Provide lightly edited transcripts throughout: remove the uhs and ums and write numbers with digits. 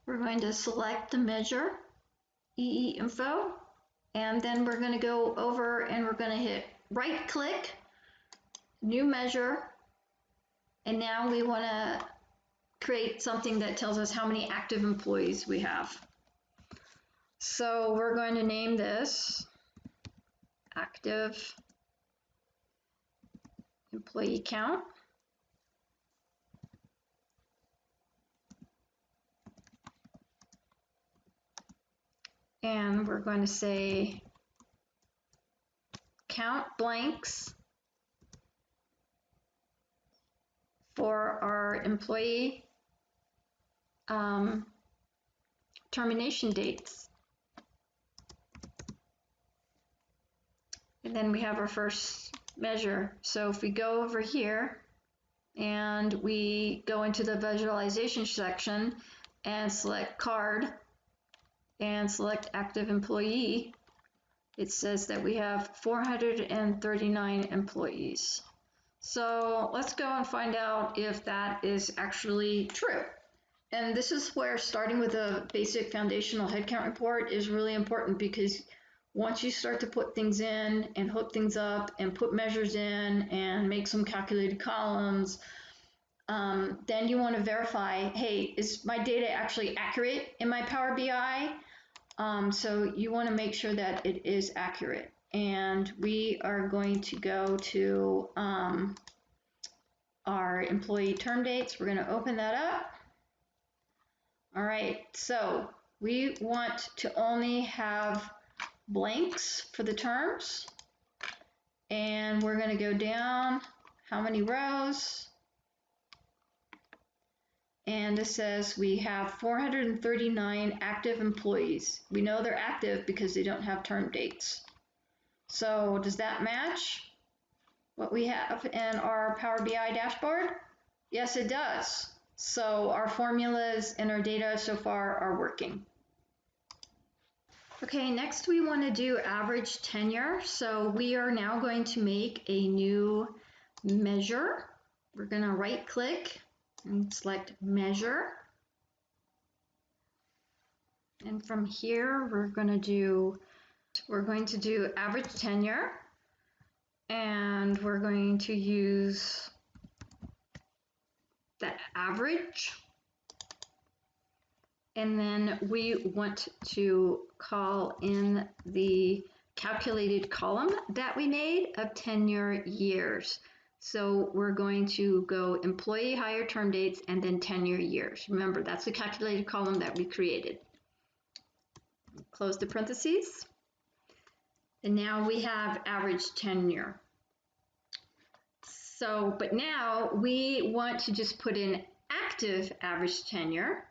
We're going to select the measure, EE info, and then we're going to go over and we're going to hit right click, new measure, and now we want to create something that tells us how many active employees we have. So we're going to name this active employee count. And we're going to say count blanks for our employee termination dates. And then we have our first measure. So if we go over here and we go into the visualization section and select card and select active employee, it says that we have 439 employees. So let's go and find out if that is actually true. And this is where starting with a basic foundational headcount report is really important, because once you start to put things in and hook things up and put measures in and make some calculated columns, then you want to verify, hey, is my data actually accurate in my Power BI? So you want to make sure that it is accurate. And we are going to go to our employee term dates. We're going to open that up. All right, so we want to only have blanks for the terms. And we're going to go down how many rows. And this says we have 439 active employees. We know they're active because they don't have term dates. So does that match what we have in our Power BI dashboard? Yes, it does. So our formulas and our data so far are working. Okay, next we want to do average tenure. So we are now going to make a new measure. We're going to right click and select measure. And from here we're going to do average tenure, and we're going to use the average, and then we want to call in the calculated column that we made of tenure years. So we're going to go employee hire term dates and then tenure years. Remember, that's the calculated column that we created. Close the parentheses. And now we have average tenure. So, but now we want to just put in active average tenure.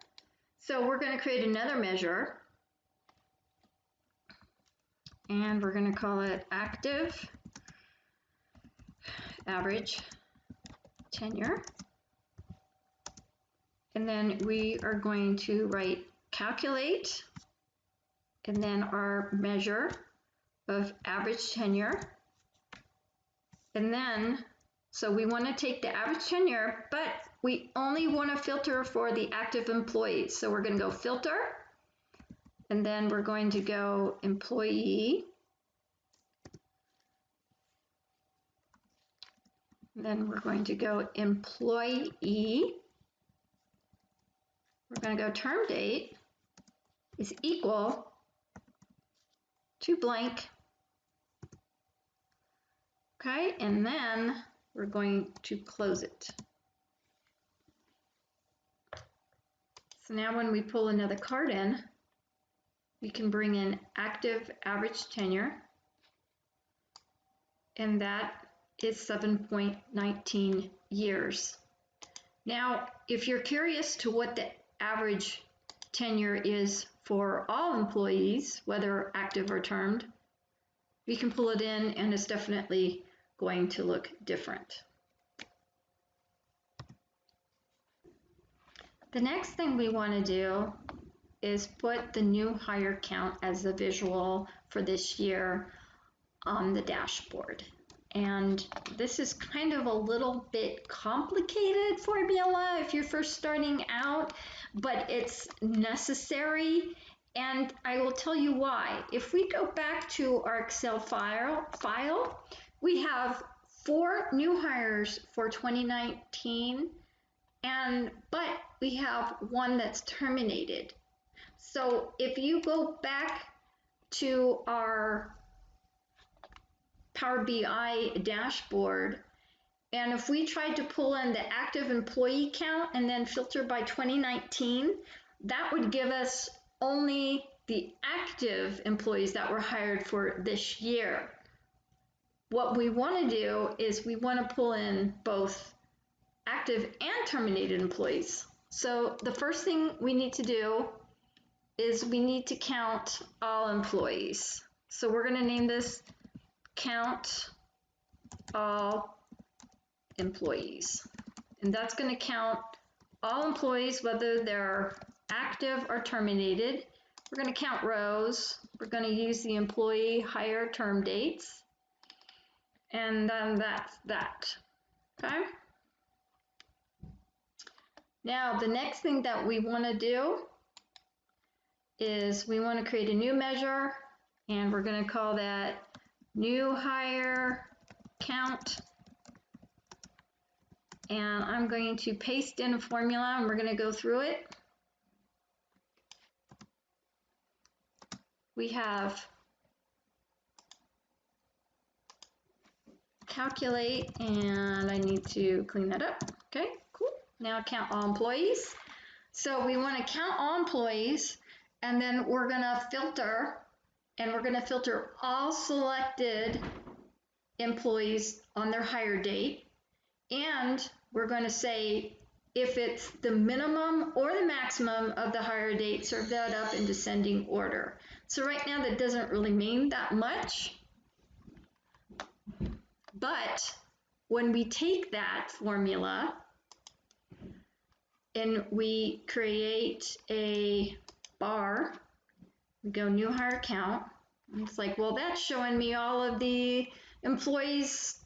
So we're going to create another measure. And we're going to call it active average tenure. And then we are going to write calculate and then our measure of average tenure. And then, so we want to take the average tenure, but we only want to filter for the active employees. So we're going to go filter, and then we're going to go employee. Then we're going to go employee. We're going to go term date is equal to blank. Okay, and then we're going to close it. So now when we pull another card in, we can bring in active average tenure, and that is 7.19 years. Now, if you're curious to what the average tenure is for all employees, whether active or termed, we can pull it in, and it's definitely going to look different. The next thing we want to do is put the new hire count as a visual for this year on the dashboard. And this is kind of a little bit complicated formula if you're first starting out, but it's necessary. And I will tell you why. If we go back to our Excel file, we have 4 new hires for 2019, but we have 1 that's terminated. So if you go back to our Power BI dashboard, and if we tried to pull in the active employee count and then filter by 2019, that would give us only the active employees that were hired for this year. What we want to do is we want to pull in both active and terminated employees. So the first thing we need to do is we need to count all employees. So we're going to name this count all employees. And that's going to count all employees, whether they're active or terminated. We're going to count rows. We're going to use the employee hire term dates. And then that's that. Okay? Now, the next thing that we want to do is we want to create a new measure, and we're going to call that new hire count. And I'm going to paste in a formula, and we're going to go through it. We have calculate, and I need to clean that up. Okay, cool. Now count all employees. So we want to count all employees, and then we're going to filter, and we're going to filter all selected employees on their hire date. And we're going to say if it's the minimum or the maximum of the hire date, serve that up in descending order. So right now that doesn't really mean that much. But when we take that formula and we create a bar, we go new hire count. It's like, well, that's showing me all of the employees,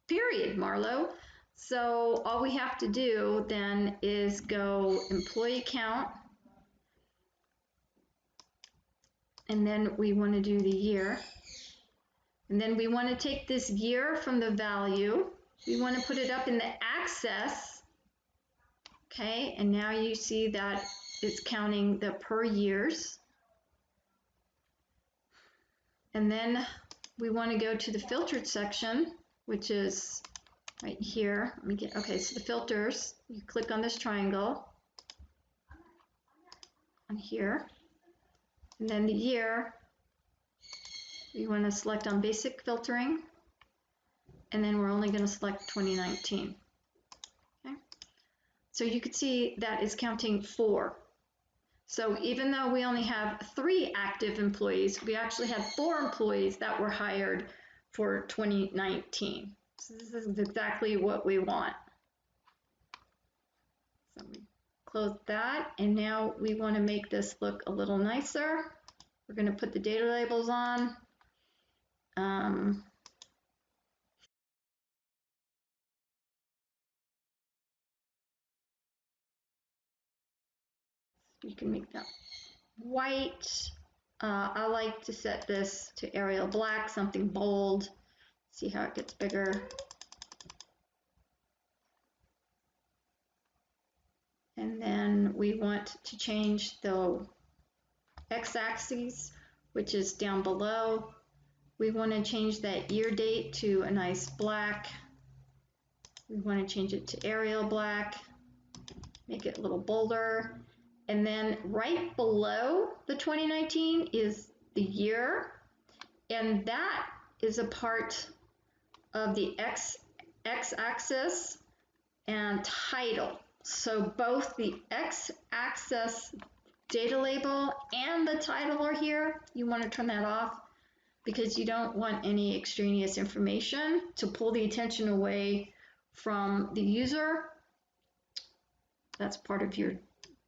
period, Marlo. So all we have to do then is go employee count, and then we want to do the year. And then we want to take this year from the value. We want to put it up in the access. Okay, and now you see that it's counting the per years. And then we want to go to the filtered section, which is right here. Let me get, okay, so the filters, you click on this triangle on here, and then the year, we want to select on basic filtering, and then we're only going to select 2019. Okay, so you can see that it's counting 4. So even though we only have 3 active employees, we actually had 4 employees that were hired for 2019. So this is exactly what we want. So we close that, and now we want to make this look a little nicer. We're going to put the data labels on. You can make that white. I like to set this to Arial black, something bold. See how it gets bigger. And then we want to change the x-axis, which is down below. We want to change that year date to a nice black. We want to change it to Arial black, make it a little bolder. And then right below the 2019 is the year, and that is a part of the x-axis and title. So both the x-axis data label and the title are here. You want to turn that off because you don't want any extraneous information to pull the attention away from the user. That's part of your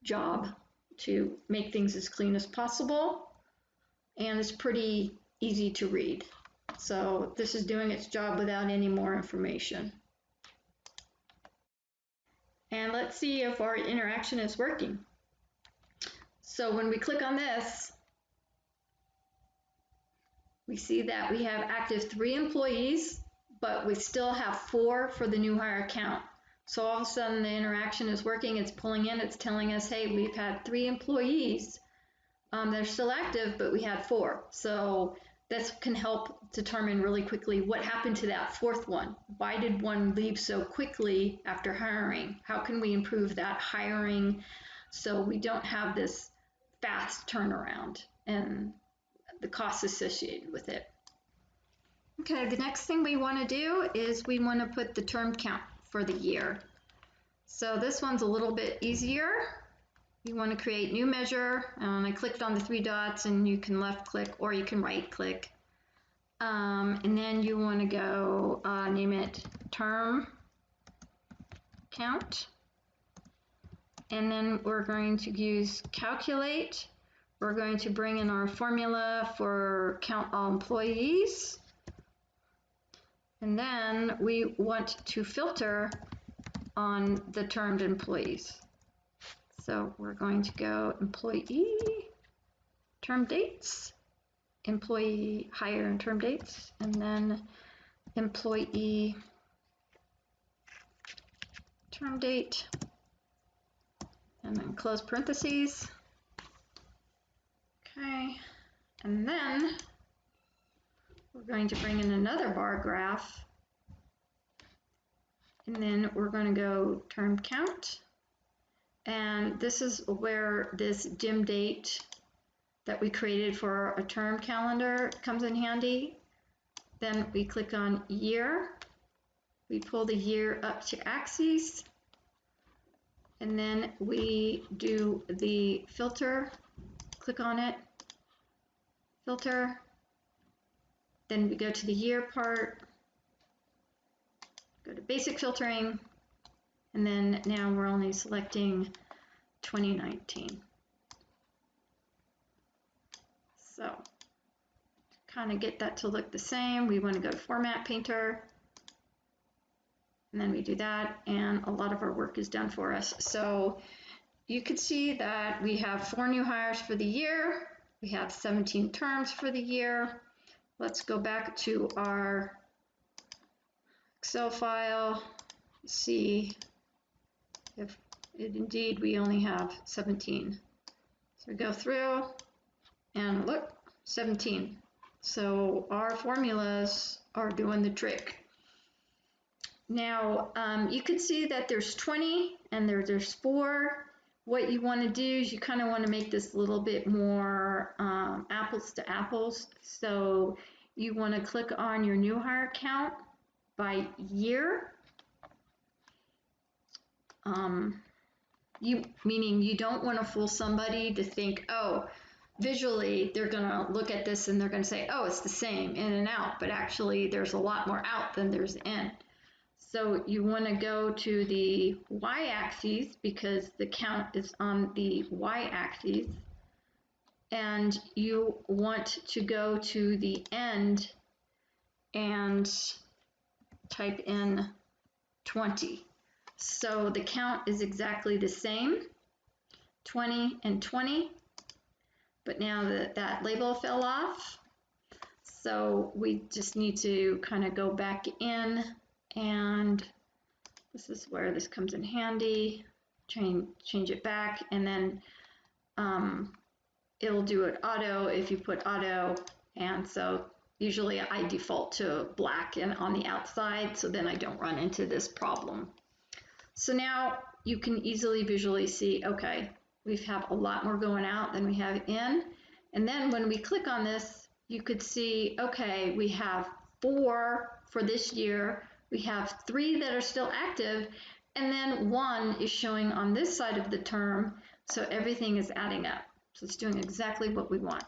job, to make things as clean as possible, and it's pretty easy to read. So this is doing its job without any more information. And let's see if our interaction is working. So when we click on this, we see that we have active 3 employees, but we still have 4 for the new hire count. So all of a sudden the interaction is working, it's pulling in, it's telling us, hey, we've had 3 employees that are still active, but we had 4. So this can help determine really quickly what happened to that 4th one. Why did one leave so quickly after hiring? How can we improve that hiring so we don't have this fast turnaround and the costs associated with it? Okay, the next thing we want to do is we want to put the term count for the year. So this one's a little bit easier. You want to create new measure, and I clicked on the 3 dots, and you can left click or you can right click. And then you want to go name it term count. And then we're going to use calculate. We're going to bring in our formula for count all employees. And then we want to filter on the termed employees. So we're going to go employee, term dates, employee hire and term dates, and then employee term date, and then close parentheses. Okay, and then we're going to bring in another bar graph, and then we're going to go term count, and this is where this dim date that we created for a term calendar comes in handy. Then we click on year, we pull the year up to axes, and then we do the filter, click on it, filter, then we go to the year part, go to basic filtering, and then now we're only selecting 2019. So to kind of get that to look the same, we want to go to Format Painter, and then we do that, and a lot of our work is done for us. So you can see that we have 4 new hires for the year, we have 17 terms for the year. Let's go back to our Excel file, see if indeed we only have 17. So we go through and look, 17. So our formulas are doing the trick. Now you can see that there's 20 and there's 4. What you want to do is you kind of want to make this a little bit more apples to apples. So you want to click on your new hire count by year. Meaning you don't want to fool somebody to think, oh, visually they're going to look at this and they're going to say, oh, it's the same in and out, but actually there's a lot more out than there's in. So you want to go to the y-axis because the count is on the y-axis, and you want to go to the end and type in 20. So the count is exactly the same, 20 and 20, but now that label fell off. So we just need to kind of go back in, and this is where this comes in handy. Change it back, and then it'll do it auto if you put auto, and so usually I default to black and on the outside, so then I don't run into this problem. So now you can easily visually see, okay, we have a lot more going out than we have in, and then when we click on this, you could see, okay, we have 4 for this year, we have 3 that are still active, and then 1 is showing on this side of the term, so everything is adding up. So it's doing exactly what we want.